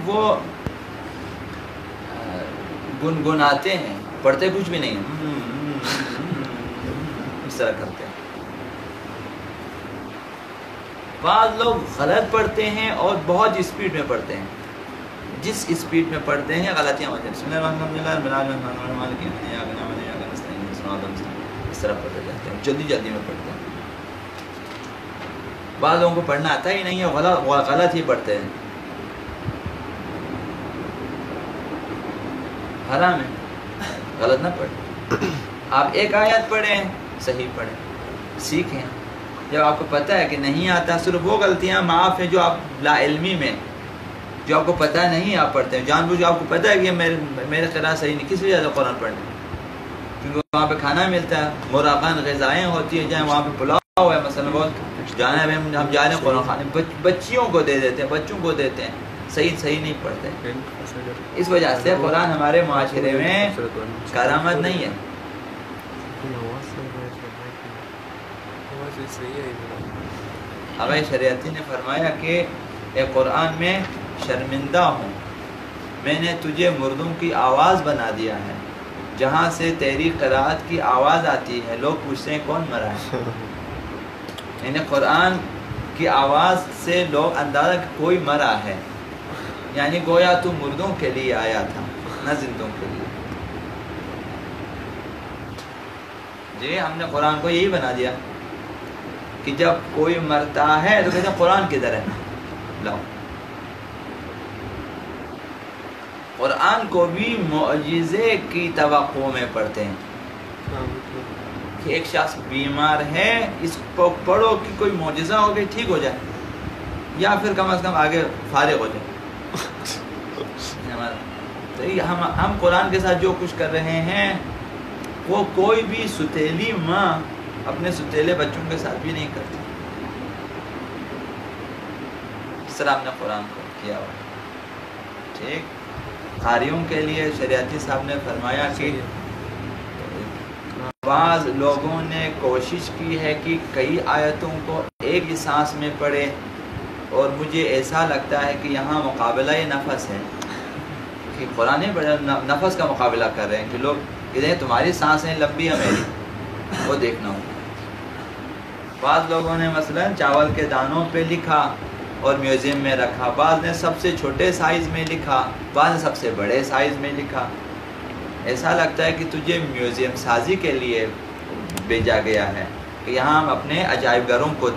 وہ گنگناتے ہیں، پڑھتے کچھ بھی نہیں ہیں، اس طرح کرتے ہیں۔ بعض لوگ غلط پڑھتے ہیں اور بہت اسپیڈ میں پڑھتے ہیں، جس اسپیڈ میں پڑھتے ہیں غلطیاں ہوتی ہیں۔ بسم اللہ الرحمن الرحیم، اس طرح پڑھتے جاتے ہیں، جلدی جلدی میں پڑھتے ہیں۔ بعض لوگوں کو پڑھنا آتا ہی نہیں ہے، غلط ہی پڑھتے ہیں، حرام ہے، غلط نہ پڑھیں۔ آپ ایک آیت پڑھیں، صحیح پڑھیں، سیکھیں۔ جب آپ کو پتہ ہے کہ نہیں آتا، صرف وہ غلطیاں معاف ہیں جو آپ لا علمی میں، جو آپ کو پتہ نہیں آپ پڑھتے ہیں، جان بوجھ آپ کو پتہ ہے کہ میرے قراءت صحیح نہیں، کس وجہ سے قرآن پڑھنا ہے؟ کیونکہ وہاں پہ کھانا ملتا ہے، مراقن غذائیں ہوتی ہیں، جائیں وہاں پہ پلاؤ ہے مثلا، بہت جانا ہے، ہم جا رہے ہیں قرآن خانے، بچیوں کو دے دیتے ہیں، بچوں کو دیتے ہیں، صحیح نہیں پڑھتے۔ اس وجہ سے قرآن ہمارے معاشرے میں کارآمد نہیں ہے۔ آقا شریعتی نے فرمایا کہ اے قرآن میں شرمندہ ہوں، میں نے تجھے مردوں کی آواز بنا دیا ہے، جہاں سے تیری قرآت کی آواز آتی ہے لوگ پوچھتے ہیں کون مرا ہے۔ یعنی قرآن کی آواز سے لوگ اندازہ کہ کوئی مرا ہے، یعنی گویا تو مردوں کے لیے آیا تھا نہ زندوں کے لیے۔ جی ہم نے قرآن کو یہی بنا دیا کہ جب کوئی مرتا ہے تو کہتے ہیں قرآن کدھر ہے، لاؤ۔ قرآن کو بھی معجزے کی توقع میں پڑھتے ہیں کہ ایک شخص بیمار ہے، اس کو پڑھو کہ کوئی معجزہ ہو کے ٹھیک ہو جائے، یا پھر کم از کم آگے فارغ ہو جائے۔ تو ہم قرآن کے ساتھ جو کچھ کر رہے ہیں وہ کوئی بھی ستیلی ماں اپنے ستیلے بچوں کے ساتھ بھی نہیں کرتی، اس طرح ہم نے قرآن کو کیا ہوا۔ ٹھیک، قاریوں کے لیے شریعتی صاحب نے فرمایا کہ بعض لوگوں نے کوشش کی ہے کہ کئی آیتوں کو ایک ہی سانس میں پڑھے، اور مجھے ایسا لگتا ہے کہ یہاں مقابلہ نفس ہے، کہ قرآن نفس کا مقابلہ کر رہے ہیں کہ لوگ کہتے ہیں تمہاری سانسیں لمبی ہے میری، وہ دیکھنا ہو۔ بعض لوگوں نے مثلا چاول کے دانوں پہ لکھا اور میوزیم میں رکھا، بعض نے سب سے چھوٹے سائز میں لکھا، بعض نے سب سے بڑے سائز میں لکھا۔ ایسا لگتا ہے کہ تجھے میوزیم سازی کے لیے بھیجا گیا ہے کہ یہاں ہم اپنے عجائب گھروں کو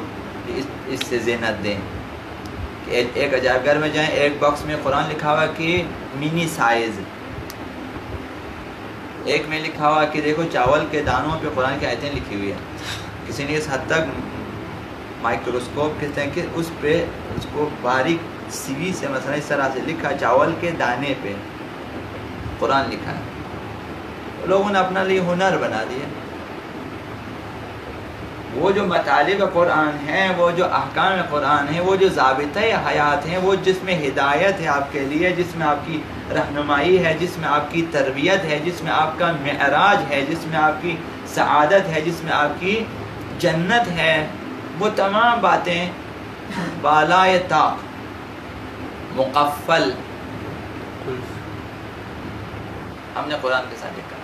اس سے زینت دیں۔ ایک عجائب گھر میں جائیں، ایک باکس میں قرآن لکھا ہوا کہ منی سائز، ایک میں لکھا ہوا کہ دیکھو چاول کے دانوں پہ قرآن کی آیتیں لکھی ہوئی ہیں۔ کسی نے اس حد تک مائکروسکوپ کہتے ہیں کہ اس پہ اس کو باریک سیوی سے مثلا اس طرح سے لکھا، چاول کے دانے پہ قرآن لکھا ہے۔ لوگوں نے اپنا لیے ہنر بنا دیا۔ وہ جو مطالب قرآن ہیں، وہ جو احکام قرآن ہیں، وہ جو ضابطۂ حیات ہیں، وہ جس میں ہدایت ہے آپ کے لیے، جس میں آپ کی رہنمائی ہے، جس میں آپ کی تربیت ہے، جس میں آپ کا معراج ہے، جس میں آپ کی سعادت ہے، جس میں آپ کی جنت ہے، وہ تمام باتیں بالائے طاق مقفل ہم نے قرآن کے ساتھ لکھا۔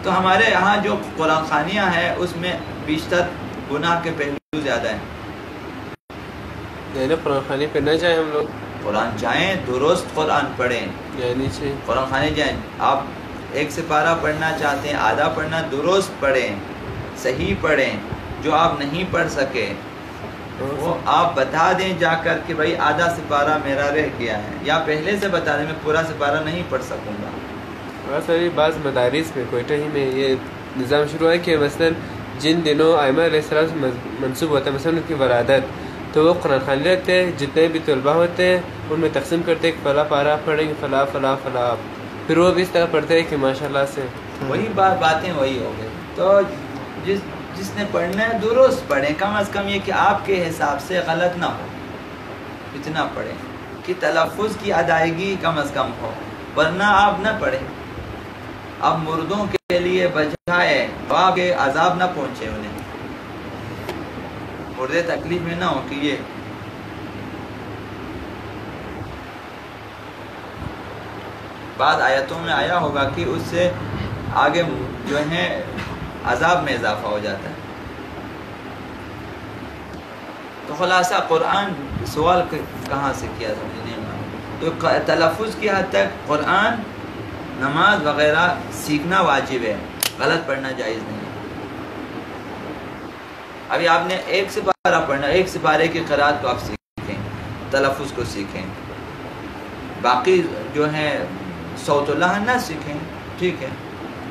تو ہمارے یہاں جو قرآن خوانیاں ہیں اس میں بیشتر گناہ کے پہلو زیادہ ہیں۔ یعنی قرآن خوانی پہ نہ جائیں ہم لوگ، قرآن جائیں، درست قرآن پڑھیں، یعنی سے قرآن خانے جائیں۔ آپ ایک سپارہ پڑھنا چاہتے ہیں، آدھا پڑھنا، درست پڑھیں، صحیح پڑھیں۔ جو آپ نہیں پڑھ سکے وہ آپ بتا دیں جا کر کہ بھائی آدھا سپارہ میرا رہ گیا ہے، یا پہلے سے بتا دیں میں پورا سپارہ نہیں پڑھ سکوں گا۔ بس ابھی بعض مدارس میں کوئٹہ ہی میں یہ نظام شروع ہے کہ مثلا جن دنوں ائمہ علیہ السلام سے منسوب ہوتا ہے، مثلا ان کی ولادت، تو وہ قرآن خوانی رکھتے ہیں، جتنے بھی طلبہ ہوتے ہیں ان میں تقسیم کرتے ہیں کہ فلاں پارہ پڑھیں گے، فلاں فلاں فلاں، پھر وہ بھی اس طرح پڑھتے ہیں کہ ماشاءاللہ سے وہی باتیں وہی ہو گئی۔ تو جس نے پڑھنا ہے درست پڑھیں، کم از کم یہ کہ آپ کے حساب سے غلط نہ ہو، اتنا پڑھیں کہ تلفظ کی ادائیگی کم از کم ہو، ورنہ آپ نہ پڑھیں۔ اب مردوں کے لیے بجائے آپ کے عذاب نہ پہنچے، انہیں مردے تکلیف میں نہ ہو کہ یہ بعض آیتوں میں آیا ہوگا کہ اس سے آگے جو ہے عذاب میں اضافہ ہو جاتا ہے۔ تو خلاصہ قرآن سوال کہاں سے کیا سمجھنے میں، تو تلفظ کی حد تک قرآن، نماز وغیرہ سیکھنا واجب ہے، غلط پڑھنا جائز نہیں ہے۔ ابھی آپ نے ایک سپارہ پڑھنا، ایک سپارے کی قرأت کو آپ سیکھیں، تلفظ کو سیکھیں، باقی جو ہے صوت اللہ نہ سیکھیں، ٹھیک ہے،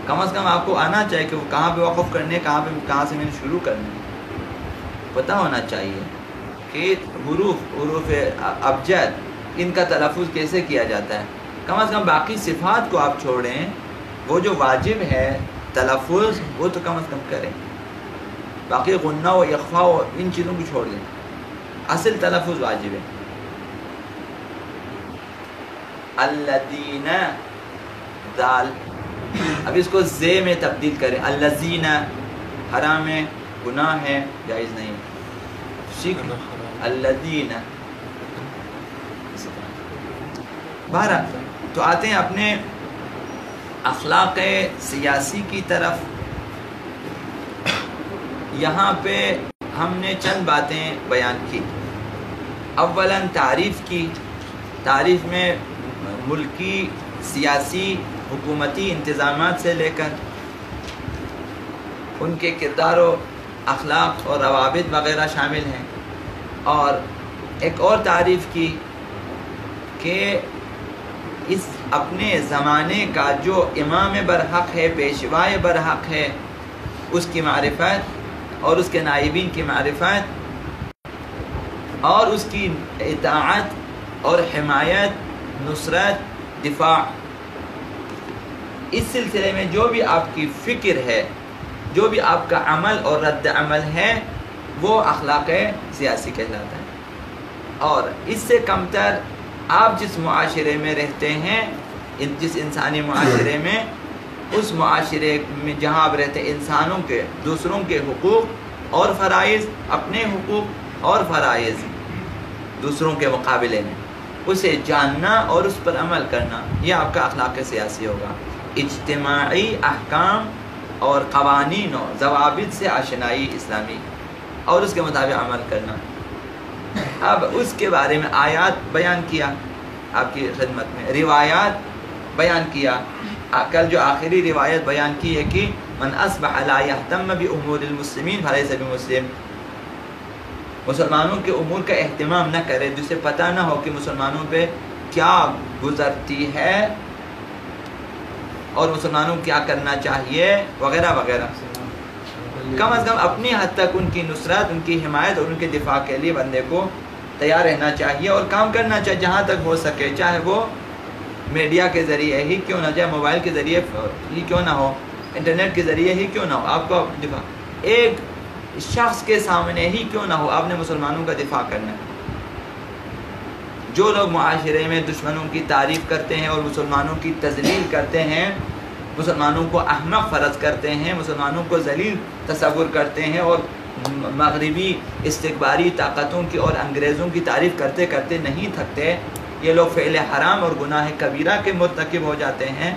کم از کم آپ کو آنا چاہیے کہ وہ کہاں پہ وقف کرنے، کہاں سے میں نے شروع کرنا ہے، پتہ ہونا چاہیے کہ حروف ابجد ان کا تلفظ کیسے کیا جاتا ہے۔ کم از کم باقی صفات کو آپ چھوڑیں، وہ جو واجب ہے تلفظ وہ تو کم از کم کریں، باقی غنہ و اخفا و ان چیزوں کو چھوڑ دیں، اصل تلفظ واجب ہے۔ الذین دال، اب اس کو زے میں تبدیل کریں، الذین حرام ہے، گناہ ہے، جائز نہیں، ٹھیک، الذین۔ بہرحال تو آتے ہیں اپنے اخلاق سیاسی کی طرف۔ یہاں پہ ہم نے چند باتیں بیان کی۔ اولاً تعریف کی، تعریف میں ملکی سیاسی حکومتی انتظامات سے لے کر ان کے کردار و اخلاق اور روابط وغیرہ شامل ہیں، اور ایک اور تعریف کی کہ اس اپنے زمانے کا جو امام برحق ہے، پیشوائے برحق ہے، اس کی معرفت اور اس کے نائبین کی معرفت اور اس کی اطاعت اور حمایت، نصرت، دفاع، اس سلسلے میں جو بھی آپ کی فکر ہے، جو بھی آپ کا عمل اور رد عمل ہے، وہ اخلاق سیاسی کہلاتا ہے۔ اور اس سے کمتر آپ جس معاشرے میں رہتے ہیں، جس انسانی معاشرے میں، اس معاشرے میں جہاں آپ رہتے ہیں، انسانوں کے، دوسروں کے حقوق اور فرائض، اپنے حقوق اور فرائض دوسروں کے مقابلے میں، اسے جاننا اور اس پر عمل کرنا، یہ آپ کا اخلاق سیاسی ہوگا۔ اجتماعی احکام اور قوانین و ضوابط سے آشنائی اسلامی اور اس کے مطابق عمل کرنا۔ اب اس کے بارے میں آیات بیان کیا آپ کی خدمت میں، روایات بیان کیا۔ کل جو آخری روایت بیان کی ہے کہ من اصبح لا یهتم بامور المسلمین فلیس بمسلم، مسلمانوں کے امور کا اہتمام نہ کرے، جسے پتہ نہ ہو کہ مسلمانوں پہ کیا گزرتی ہے اور مسلمانوں کیا کرنا چاہیے وغیرہ وغیرہ، کم از کم اپنی حد تک ان کی نصرت، ان کی حمایت اور ان کے دفاع کے لیے بندے کو تیار رہنا چاہیے اور کام کرنا چاہیے جہاں تک ہو سکے، چاہے وہ میڈیا کے ذریعے ہی کیوں نہ، چاہے موبائل کے ذریعے ہی کیوں نہ ہو، انٹرنیٹ کے ذریعے ہی کیوں نہ ہو، آپ کو دفاع، ایک شخص کے سامنے ہی کیوں نہ ہو، آپ نے مسلمانوں کا دفاع کرنا ہے۔ جو لوگ معاشرے میں دشمنوں کی تعریف کرتے ہیں اور مسلمانوں کی تذلیل کرتے ہیں، مسلمانوں کو احمق فرض کرتے ہیں، مسلمانوں کو ذلیل تصور کرتے ہیں اور مغربی استکباری طاقتوں کی اور انگریزوں کی تعریف کرتے کرتے نہیں تھکتے، یہ لوگ فعل حرام اور گناہ کبیرہ کے مرتکب ہو جاتے ہیں،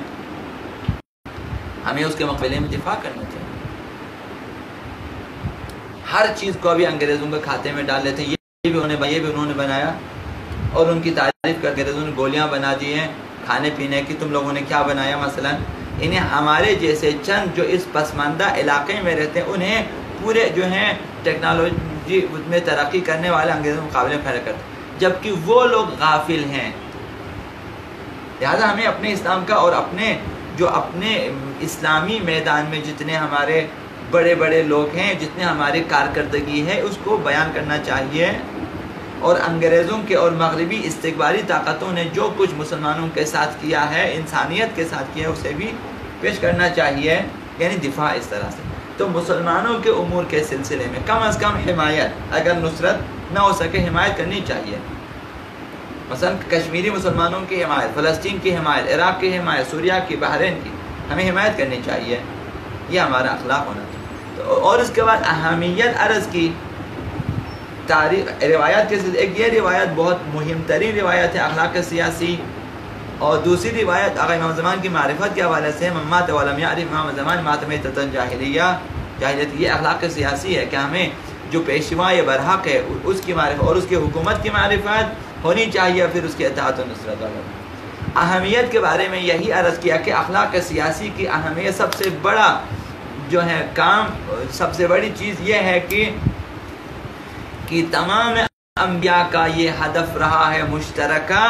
ہمیں اس کے مقابلے میں دفاع کرنا چاہیے۔ ہر چیز کو ابھی انگریزوں کے کھاتے میں ڈال لیتے ہیں، یہ بھی انہوں نے بنایا، اور ان کی تعریف کر کے انگریزوں نے گولیاں بنا دی ہیں کھانے پینے کی، تم لوگوں نے کیا بنایا؟ مثلا انہیں ہمارے جیسے چند جو اس پسماندہ علاقے میں رہتے ہیں، انہیں پورے جو ہیں ٹیکنالوجی میں ترقی کرنے والے انگریزوں کے مقابلے میں کھڑا کرتے ہیں، جبکہ وہ لوگ غافل ہیں۔ لہذا ہمیں اپنے اسلام کا اور اپنے اسلامی میدان میں جتنے ہمارے بڑے بڑے لوگ ہیں، جتنے ہماری کارکردگی ہے، اس کو بیان کرنا چاہیے، اور انگریزوں کے اور مغربی استکباری طاقتوں نے جو کچھ مسلمانوں کے ساتھ کیا ہے، انسانیت کے ساتھ کیا ہے، اسے بھی پیش کرنا چاہیے، یعنی دفاع اس طرح سے۔ تو مسلمانوں کے امور کے سلسلے میں کم از کم حمایت، اگر نصرت نہ ہو سکے حمایت کرنی چاہیے، مثلا کشمیری مسلمانوں کی حمایت، فلسطین کی حمایت، عراق کی حمایت، سوریہ کی، بحرین کی، ہمیں حمایت کرنی چاہیے، یہ ہمارا اخلاق ہونا چاہیے۔ اور اس کے بعد اہمیت عرض کی تاریخ روایات کے سلسلے، ایک یہ روایت بہت مہم ترین روایت ہے اخلاق سیاسی، اور دوسری روایت آقا امام زمان کی معرفت کے حوالے سے ممات ولم یعرف امام زمان ماتمیتۃ جاہلیہ، جاہلیت یہ اخلاق سیاسی ہے کہ ہمیں جو پیشوا برحق ہے اس کی معرفت اور اس کی حکومت کی معرفت ہونی چاہیے، پھر اس کی اطاعت و نصرت وغیرہ۔ اہمیت کے بارے میں یہی عرض کیا کہ اخلاق سیاسی کی اہمیت سب سے بڑا جو ہے کام، سب سے بڑی چیز یہ ہے کہ تمام انبیاء کا یہ ہدف رہا ہے مشترکہ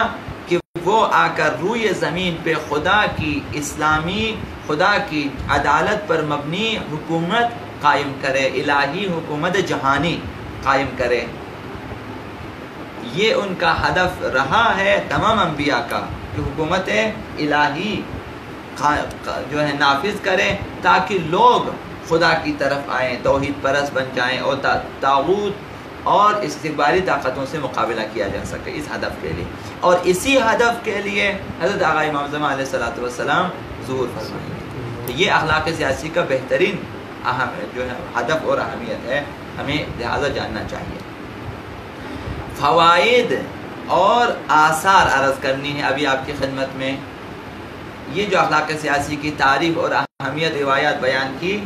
کہ وہ آ کر روئے زمین پہ خدا کی اسلامی، خدا کی عدالت پر مبنی حکومت قائم کرے، الہی حکومت جہانی قائم کرے۔ یہ ان کا ہدف رہا ہے تمام انبیاء کا کہ حکومت الہی جو ہے نافذ کریں تاکہ لوگ خدا کی طرف آئیں، توحید پرست بن جائیں اور طاغوت اور استکباری طاقتوں سے مقابلہ کیا جا سکے، اس ہدف کے لیے۔ اور اسی ہدف کے لیے حضرت آقا امام زمان علیہ الصلوۃ والسلام ظہور فرمائیں گے۔ تو یہ اخلاق سیاسی کا بہترین اہم جو ہے ہدف اور اہمیت ہے، ہمیں لہٰذا جاننا چاہیے۔ فوائد اور آثار عرض کرنی ہے ابھی آپ کی خدمت میں۔ یہ جو اخلاق سیاسی کی تعریف اور اہمیت روایات بیان کی،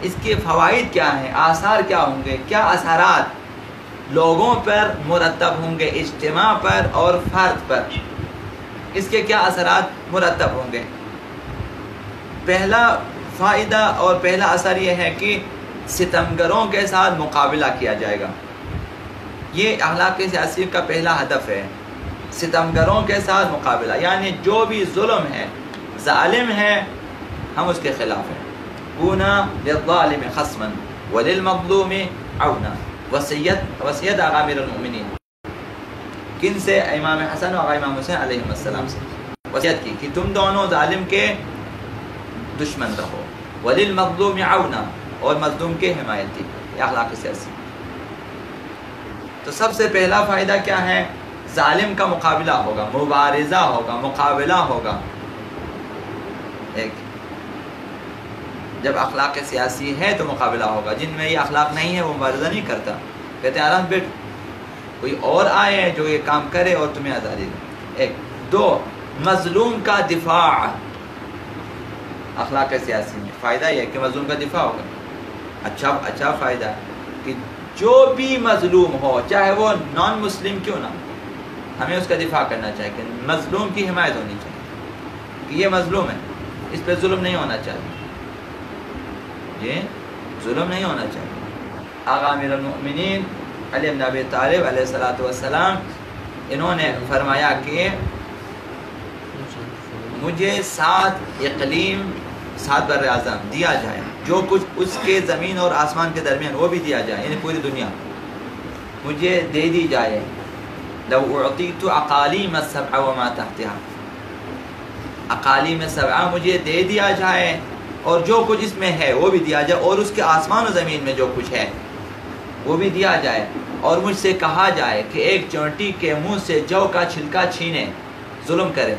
اس کے فوائد کیا ہیں، آثار کیا ہوں گے، کیا اثرات لوگوں پر مرتب ہوں گے، اجتماع پر اور فرد پر، اس کے کیا اثرات مرتب ہوں گے۔ پہلا فائدہ اور پہلا اثر یہ ہے کہ ستمگروں کے ساتھ مقابلہ کیا جائے گا۔ یہ اخلاق سیاسی کا پہلا ہدف ہے، ستمگروں کے ساتھ مقابلہ، یعنی جو بھی ظلم ہے، ظالم ہے، ہم اس کے خلاف ہیں۔ کونا للظالم خصما وللمظلوم عونا، وصیت آقا امیر المؤمنین کن سے؟ امام حسن اور امام حسین علیہ السلام سے وصیت کی کہ تم دونوں ظالم کے دشمن رہو، وللمظلوم عونا، اور مظلوم کے حمایتی۔ یہ اخلاق سیاسی۔ تو سب سے پہلا فائدہ کیا ہے؟ ظالم کا مقابلہ ہوگا، مبارزہ ہوگا، مقابلہ ہوگا۔ ایک جب اخلاق سیاسی ہے تو مقابلہ ہوگا، جن میں یہ اخلاق نہیں ہے وہ مبارزہ نہیں کرتا، کہتے ہیں آرام بیٹھ، کوئی اور آئے جو یہ کام کرے اور تمہیں آزادی دے۔ ایک دو، مظلوم کا دفاع۔ اخلاق سیاسی میں فائدہ یہ ہے کہ مظلوم کا دفاع ہوگا۔ اچھا فائدہ ہے کہ جو بھی مظلوم ہو، چاہے وہ نان مسلم کیوں نہ، ہمیں اس کا دفاع کرنا چاہیے کہ مظلوم کی حمایت ہونی چاہیے کہ یہ مظلوم ہے، اس پہ ظلم نہیں ہونا چاہیے، یہ ظلم نہیں ہونا چاہیے۔ آقا امیر المؤمنین علی بن ابی طالب علیہ الصلوۃ والسلام انہوں نے فرمایا کہ مجھے 7 اقلیم، 7 بر اعظم دیا جائے، جو کچھ اس کے زمین اور آسمان کے درمیان وہ بھی دیا جائے، یعنی پوری دنیا مجھے دے دی جائے۔ لو اعطیت اقالیم السبع وما تحتها، اقالیم سبعہ مجھے دے دیا جائے اور جو کچھ اس میں ہے وہ بھی دیا جائے، اور اس کے آسمان و زمین میں جو کچھ ہے وہ بھی دیا جائے، اور مجھ سے کہا جائے کہ ایک چونٹی کے منہ سے جو کا چھلکا چھینے، ظلم کرے،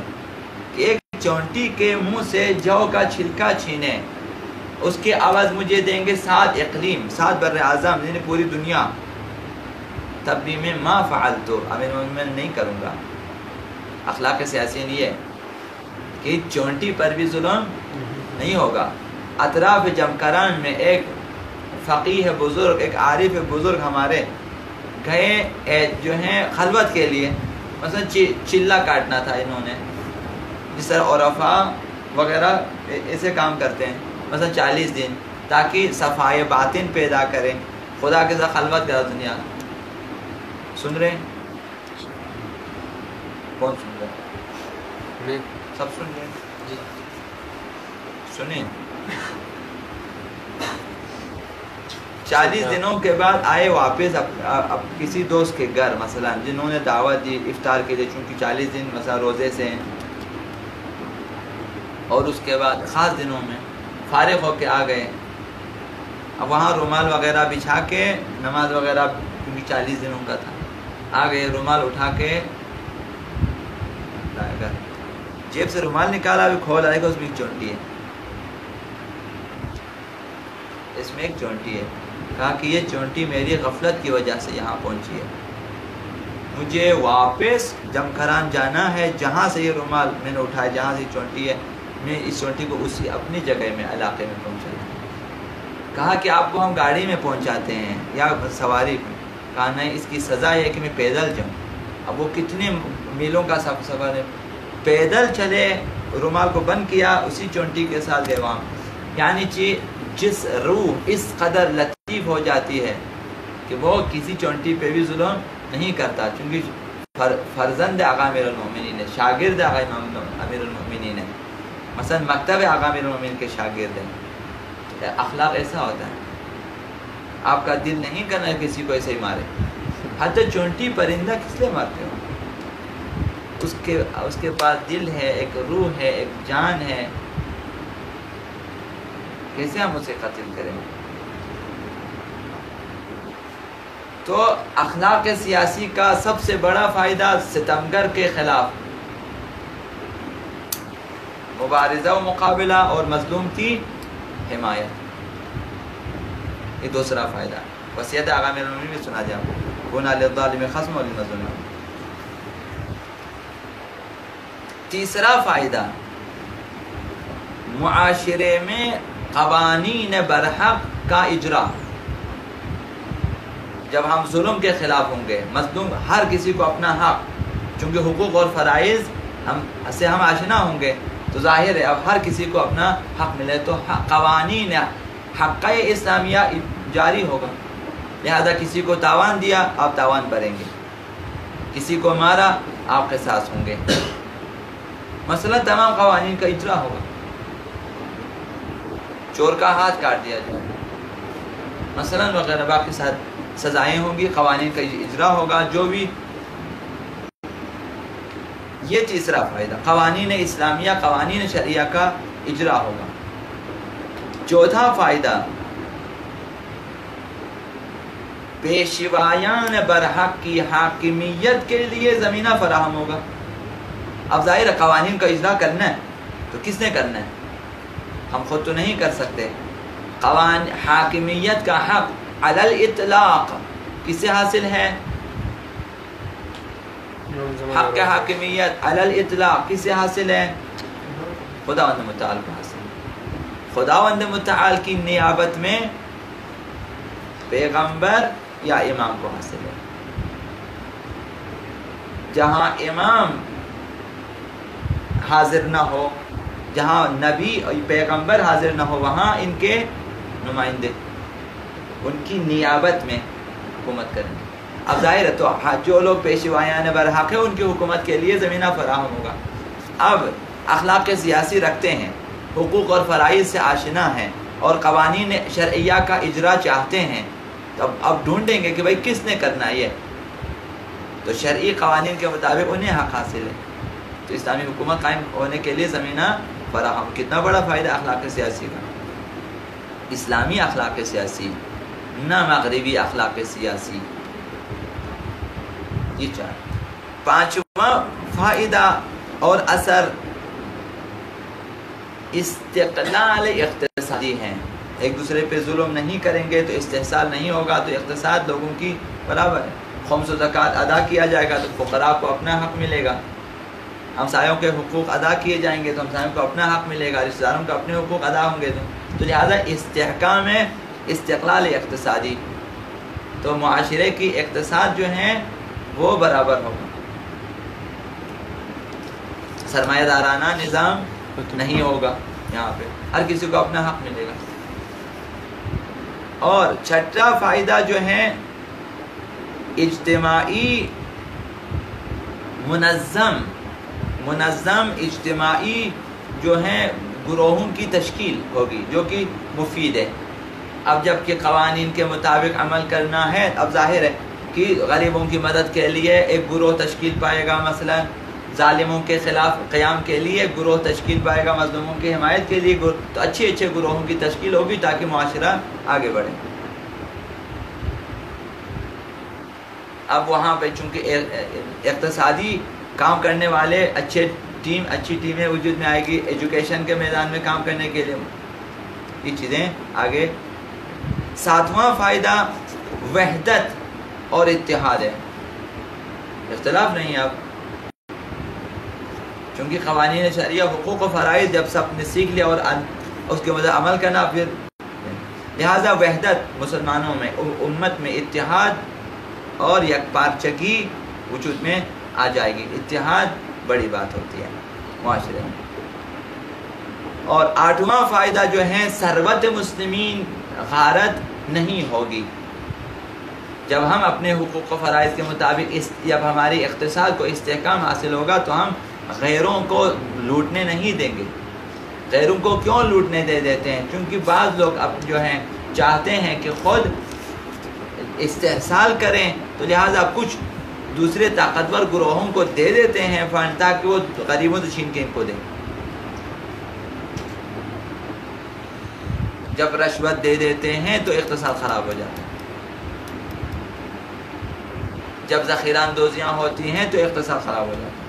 کہ ایک چونٹی کے منہ سے جو کا چھلکا چھینے، اس کے عوض مجھے دیں گے 7 اقلیم، 7 بر اعظم، یعنی پوری دنیا، تب بھی میں ما فعلتو، میں نہیں کروں گا۔ اخلاق سیاسی نہیں ہے کہ چونٹی پر بھی ظلم نہیں ہوگا۔ اطراف جمکران میں ایک فقیہ بزرگ، ایک عارف بزرگ ہمارے گئے جو ہیں خلوت کے لیے، مثلا چلہ کاٹنا تھا انہوں نے، جس طرح عرفا وغیرہ ایسے کام کرتے ہیں، مثلا 40 دن، تاکہ صفائے باطن پیدا کریں، خدا کے ساتھ خلوت کرا دنیا۔ سن رہے ہیں؟ کون سن رہے ہیں؟ سب سن رہے ہیں؟ سنیں۔ 40 دنوں کے بعد آئے واپس اب کسی دوست کے گھر، مثلا جنہوں نے دعوت دی افطار کے لیے، چونکہ 40 دن مثلا روزے سے ہیں، اور اس کے بعد خاص دنوں میں فارغ ہو کے آ گئے۔ اب وہاں رومال وغیرہ بچھا کے نماز وغیرہ، کیونکہ 40 دنوں کا تھا، آ گئے، رومال اٹھا کے جیب سے رومال نکالا، بھی کھولا دیکھا اس میں ایک چونٹی ہے، اس میں ایک چونٹی ہے، کہا کہ یہ چونٹی میری غفلت کی وجہ سے یہاں پہنچی ہے، مجھے واپس جمکران جانا ہے، جہاں سے یہ رومال میں نے اٹھایا، جہاں سے چونٹی ہے، میں اس چونٹی کو اسی اپنی جگہ میں علاقے میں پہنچانا ہے۔ کہا کہ آپ کو ہم گاڑی میں پہنچاتے ہیں یا سواری میں؟ کہا نہیں، اس کی سزا یہ ہے کہ میں پیدل جاؤں۔ اب وہ کتنے میلوں کا سفر ہے، پیدل چلے، رومال کو بند کیا، اسی چونٹی کے ساتھ گئے وہاں۔ یعنی جس روح اس قدر لطیف ہو جاتی ہے کہ وہ کسی چونٹی پہ بھی ظلم نہیں کرتا، چونکہ فرزند آقا امیر المومنین ہے، شاگرد آقا امیر المومنین ہے، مثلا مکتب آقا امیر المومنین کے شاگرد ہیں۔ اخلاق ایسا ہوتا ہے، آپ کا دل نہیں کرنا کسی کو ایسے ہی مارے، حتی چونٹی پرندہ کس لیے مارتے ہو؟ اس کے پاس دل ہے، ایک روح ہے، ایک جان ہے، کیسے ہم اسے قتل کریں؟ تو اخلاق سیاسی کا سب سے بڑا فائدہ ستمگر کے خلاف مبارزہ و مقابلہ اور مظلوم کی حمایت، یہ دوسرا فائدہ۔ وصیت آقا امیر المومنین بھی سنا دیا آپ کو، کُن للظالم خصم وللمظلوم۔ تیسرا فائدہ، معاشرے میں قوانین برحق کا اجرا۔ جب ہم ظلم کے خلاف ہوں گے، مظلوم ہر کسی کو اپنا حق، چونکہ حقوق اور فرائض سے ہم آشنا ہوں گے تو ظاہر ہے اب ہر کسی کو اپنا حق ملے، تو قوانین حق اسلامیہ جاری ہوگا۔ لہذا کسی کو تاوان دیا، آپ تاوان بھریں گے، کسی کو مارا، آپ قصاص ہوں گے، مثلا تمام قوانین کا اجرا ہوگا۔ چور کا ہاتھ کاٹ دیا جائے مثلا وغیرہ، باقی سزائیں ہوں گی، قوانین کا اجرا ہوگا، جو بھی۔ یہ تیسرا فائدہ، قوانین اسلامیہ، قوانین شرعیہ کا اجرا ہوگا۔ چوتھا فائدہ، پیشوایان برحق کی حاکمیت کے لیے زمینہ فراہم ہوگا۔ اب ظاہر ہے قوانین کا اجرا کرنا ہے تو کس نے کرنا ہے؟ ہم خود تو نہیں کر سکتے۔ حاکمیت کا حق علی الاطلاق کس سے حاصل ہے؟ حق کا حاکمیت علی الاطلاق کس سے حاصل ہے؟ خداوند متعال کو حاصل ہے۔ خداوند متعال کی نیابت میں پیغمبر یا امام کو حاصل ہے۔ جہاں امام حاضر نہ ہو، جہاں نبی اور پیغمبر حاضر نہ ہو، وہاں ان کے نمائندے ان کی نیابت میں حکومت کریں گے۔ اب ظاہر ہے تو جو لوگ پیشوایان برحق ہیں ان کی حکومت کے لیے زمینہ فراہم ہوگا۔ اب اخلاق سیاسی رکھتے ہیں، حقوق اور فرائض سے آشنا ہیں اور قوانین شرعیہ کا اجرا چاہتے ہیں، تو اب ڈھونڈیں گے کہ بھائی کس نے کرنا ہے یہ، تو شرعی قوانین کے مطابق انہیں حق حاصل ہے، تو اسلامی حکومت قائم ہونے کے لیے زمینہ فراہم۔ کتنا بڑا فائدہ اخلاق سیاسی کا، اسلامی اخلاق سیاسی، نہ مغربی اخلاق سیاسی۔ یہ چار۔ پانچواں فائدہ اور اثر، استقلال اقتصادی ہیں۔ ایک دوسرے پہ ظلم نہیں کریں گے تو استحصال نہیں ہوگا، تو اقتصاد لوگوں کی برابر ہے۔ خمس و زکوٰۃ ادا کیا جائے گا تو فقراء کو اپنا حق ملے گا، ہمسایوں کے حقوق ادا کیے جائیں گے تو ہمسایوں کو اپنا حق ملے گا، رشتہ داروں کے اپنے حقوق ادا ہوں گے تو لہٰذا استحکام ہے استقلال اقتصادی، تو معاشرے کی اقتصاد جو ہیں وہ برابر ہوگا۔ سرمایہ دارانہ نظام نہیں ہوگا، یہاں پہ ہر کسی کو اپنا حق ملے گا۔ اور چھٹا فائدہ جو ہے اجتماعی منظم اجتماعی جو ہیں گروہوں کی تشکیل ہوگی، جو کہ مفید ہے۔ اب جب کہ قوانین کے مطابق عمل کرنا ہے، اب ظاہر ہے کہ غریبوں کی مدد کے لیے ایک گروہ تشکیل پائے گا، مثلا ظالموں کے خلاف قیام کے لیے گروہ تشکیل پائے گا، مظلوموں کی حمایت کے لیے تو اچھے گروہوں کی تشکیل ہوگی تاکہ معاشرہ آگے بڑھے۔ اب وہاں پہ چونکہ اقتصادی کام کرنے والے اچھی ٹیمیں وجود میں آئے گی، ایجوکیشن کے میدان میں کام کرنے کے لیے یہ چیزیں آگے۔ ساتواں فائدہ وحدت اور اتحاد ہے۔ اختلاف نہیں اب، چونکہ قوانین شرعیہ حقوق و فرائض جب سب نے سیکھ لیا اور اس کے مطابق عمل کرنا، پھر لہذا وحدت مسلمانوں میں، امت میں اتحاد اور یکپارچگی وجود میں آ جائے گی. اتحاد بڑی بات ہوتی ہے معاشرے میں. اور 8واں فائدہ جو ہے ثروت مسلمین غارت نہیں ہوگی. جب ہم اپنے حقوق و فرائض کے مطابق جب ہماری اقتصاد کو استحکام حاصل ہوگا تو ہم غیروں کو لوٹنے نہیں دیں گے. غیروں کو کیوں لوٹنے دے دیتے ہیں؟ کیونکہ بعض لوگ اب جو ہیں چاہتے ہیں کہ خود استحصال کریں، تو لہٰذا کچھ دوسرے طاقتور گروہوں کو دے دیتے ہیں فنڈ تاکہ وہ غریبوں سے چھین کے ان کو دیں. جب رشوت دے دیتے ہیں تو اقتصاد خراب ہو جاتا ہے. جب ذخیرہ اندوزیاں ہوتی ہیں تو اقتصاد خراب ہو جاتا ہے.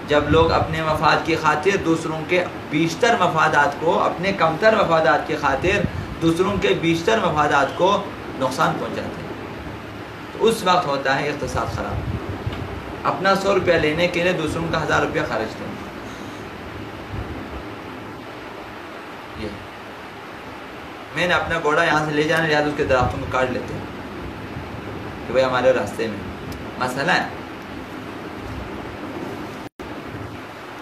جب لوگ اپنے مفاد کی خاطر دوسروں کے بیشتر مفادات کو، اپنے کمتر مفادات کی خاطر دوسروں کے بیشتر مفادات کو نقصان پہنچاتے ہیں، تو اس وقت ہوتا ہے اقتصاد خراب. اپنا 100 روپیہ لینے کے لیے دوسروں کا 1000 روپیہ خرچ دیں. یہ میں نے اپنا گھوڑا یہاں سے لے جانا، لہٰذا اس کے درختوں کو کاٹ لیتے ہیں کہ بھائی ہمارے راستے میں مسئلہ ہے.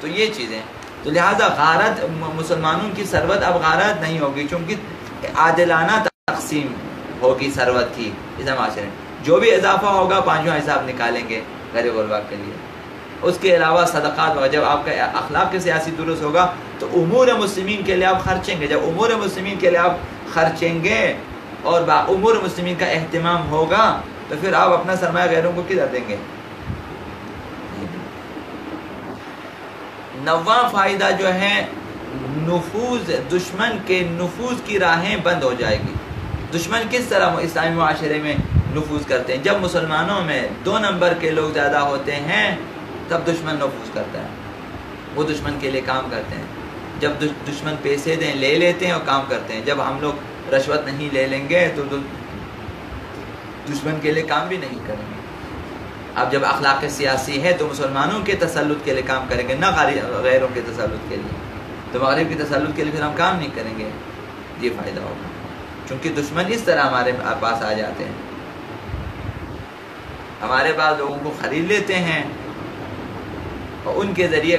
تو یہ چیزیں، تو لہٰذا غارت مسلمانوں کی ثروت اب غارت نہیں ہوگی، چونکہ عادلانہ تقسیم ہوگی ثروت کی اس معاشرے میں. جو بھی اضافہ ہوگا 5واں حساب نکالیں گے غریب غربا کے لیے. اس کے علاوہ صدقات وغیرہ، جب آپ کا اخلاق کے سیاسی درست ہوگا تو امور مسلمین کے لیے آپ خرچیں گے. جب امور مسلمین کے لیے آپ خرچیں گے اور امور مسلمین کا اہتمام ہوگا تو پھر آپ اپنا سرمایہ غیروں کو کدھر دیں گے؟ 9واں فائدہ جو ہے نفوذ، دشمن کے نفوذ کی راہیں بند ہو جائے گی. دشمن کس طرح اسلامی معاشرے میں نفوذ کرتے ہیں؟ جب مسلمانوں میں 2 نمبر کے لوگ زیادہ ہوتے ہیں تب دشمن نفوذ کرتا ہے. وہ دشمن کے لیے کام کرتے ہیں. جب دشمن پیسے دیں لے لیتے ہیں اور کام کرتے ہیں. جب ہم لوگ رشوت نہیں لے لیں گے تو دشمن کے لیے کام بھی نہیں کریں گے. اب جب اخلاق سیاسی ہے تو مسلمانوں کے تسلط کے لیے کام کریں گے، نہ غیروں کے تسلط کے لیے. تو مغرب کے تسلط کے لیے پھر ہم کام نہیں کریں گے. یہ فائدہ ہوگا چونکہ دشمن اس طرح ہمارے پاس آ جاتے ہیں. ہمارے پاس لوگوں کو خرید لیتے ہیں اور ان کے ذریعے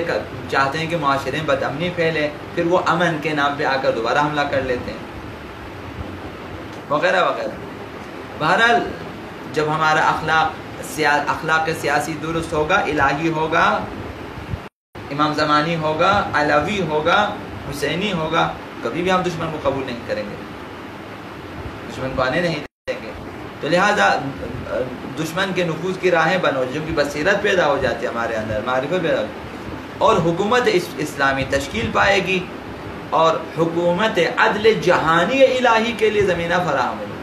چاہتے ہیں کہ معاشرے میں بدامنی پھیلے، پھر وہ امن کے نام پہ آ کر دوبارہ حملہ کر لیتے ہیں وغیرہ وغیرہ. بہرحال جب ہمارا اخلاق سیاسی درست ہوگا، الہی ہوگا، امام زمانی ہوگا، علوی ہوگا، حسینی ہوگا، کبھی بھی ہم دشمن کو قبول نہیں کریں گے، دشمن کو آنے نہیں دیں گے. تو لہذا دشمن کے نفوذ کی راہیں بنو، جو کہ بصیرت پیدا ہو جاتی ہے ہمارے اندر، معرفت پیدا ہو، اور حکومت اسلامی تشکیل پائے گی اور حکومت عدل جہانی الہی کے لیے زمینہ فراہم ہوگی.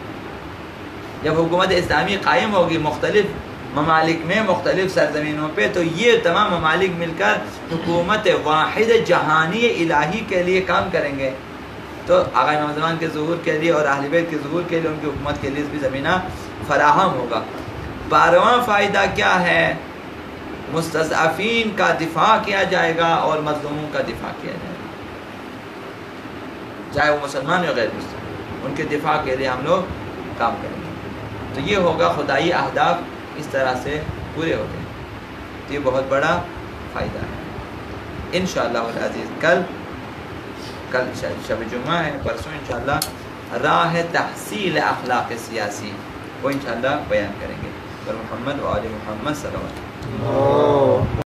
جب حکومت اسلامی قائم ہوگی مختلف ممالک میں، مختلف سرزمینوں پہ، تو یہ تمام ممالک مل کر حکومت واحد جہانی الہی کے لیے کام کریں گے. تو آقا امام زمان کے ظہور کے لیے اور اہل بیت کے ظہور کے لیے، ان کی حکومت کے لیے بھی زمینہ فراہم ہوگا. 12واں فائدہ کیا ہے؟ مستضعفین کا دفاع کیا جائے گا اور مظلوموں کا دفاع کیا جائے گا، چاہے وہ مسلمان یا غیر مسلم، ان کے دفاع کے لیے ہم لوگ کام کریں گے. تو یہ ہوگا خدائی اہداف اس طرح سے پورے ہوتے ہیں. تو یہ بہت بڑا فائدہ ہے. انشاءاللہ العزیز کل شب جمعہ ہے، پرسوں انشاءاللہ راہ تحصیل اخلاق سیاسی وہ انشاءاللہ بیان کریں گے. اور محمد و آل محمد صلی اللہ علیہ وسلم.